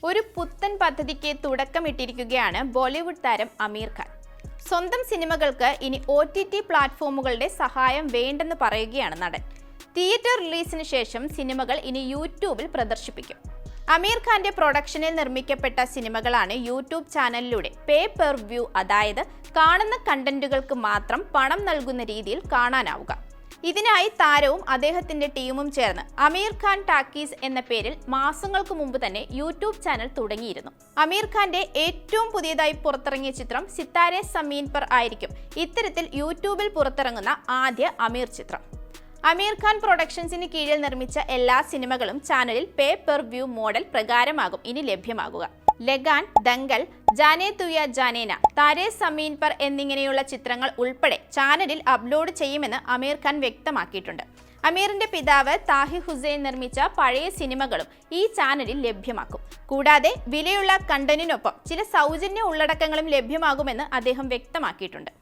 ഒരു പുത്തൻ പദ്ധതിക്ക് തുടക്കമിട്ടിരിക്കുകയാണ് ബോളിവുഡ് താരം അമീർ ഖാൻ. സ്വന്തം സിനിമകൾക്ക് ഇനി OTT പ്ലാറ്റ്ഫോമുകളുടെ സഹായം വേണ്ടെന്ന് പറയുകയാണ് നടൻ. തിയേറ്റർ റിലീസിന് ശേഷം സിനിമകൾ ഇനി യൂട്യൂബിൽ പ്രദർശിപ്പിക്കും. അമീർ ഖാന്റെ പ്രൊഡക്ഷനിൽ നിർമ്മിക്കപ്പെട്ട സിനിമകളാണ് യൂട്യൂബ് ചാനലിലൂടെ പേ പെർ വ്യൂ, അതായത് കാണുന്ന കണ്ടന്റുകൾക്ക് മാത്രം പണം നൽകുന്ന രീതിയിൽ കാണാനാവുക. ഇതിനായി താരവും അദ്ദേഹത്തിന്റെ ടീമും ചേർന്ന് അമീർ ഖാൻ ടാക്കീസ് എന്ന പേരിൽ മാസങ്ങൾക്ക് മുമ്പ് തന്നെ യൂട്യൂബ് ചാനൽ തുടങ്ങിയിരുന്നു. അമീർ ഖാന്റെ ഏറ്റവും പുതിയതായി പുറത്തിറങ്ങിയ ചിത്രം സിത്താരെ സമീൻ പർ ആയിരിക്കും ഇത്തരത്തിൽ യൂട്യൂബിൽ പുറത്തിറങ്ങുന്ന ആദ്യ അമീർ ചിത്രം. അമീർ ഖാൻ പ്രൊഡക്ഷൻസിന് കീഴിൽ നിർമ്മിച്ച എല്ലാ സിനിമകളും ചാനലിൽ പേ പെർ വ്യൂ മോഡൽ പ്രകാരമാകും ഇനി ലഭ്യമാകുക. ലഗാൻ, ദംഗൽ, ജാനേ തുയ ജാനേന, താരേ സമീൻ പർ എന്നിങ്ങനെയുള്ള ചിത്രങ്ങൾ ഉൾപ്പെടെ ചാനലിൽ അപ്ലോഡ് ചെയ്യുമെന്ന് അമീർ ഖാൻ വ്യക്തമാക്കിയിട്ടുണ്ട്. അമീറിന്റെ പിതാവ് താഹി ഹുസൈൻ നിർമ്മിച്ച പഴയ സിനിമകളും ഈ ചാനലിൽ ലഭ്യമാക്കും. കൂടാതെ വിലയുള്ള കണ്ടന്റിനൊപ്പം ചില സൗജന്യ ഉള്ളടക്കങ്ങളും ലഭ്യമാകുമെന്ന് അദ്ദേഹം വ്യക്തമാക്കിയിട്ടുണ്ട്.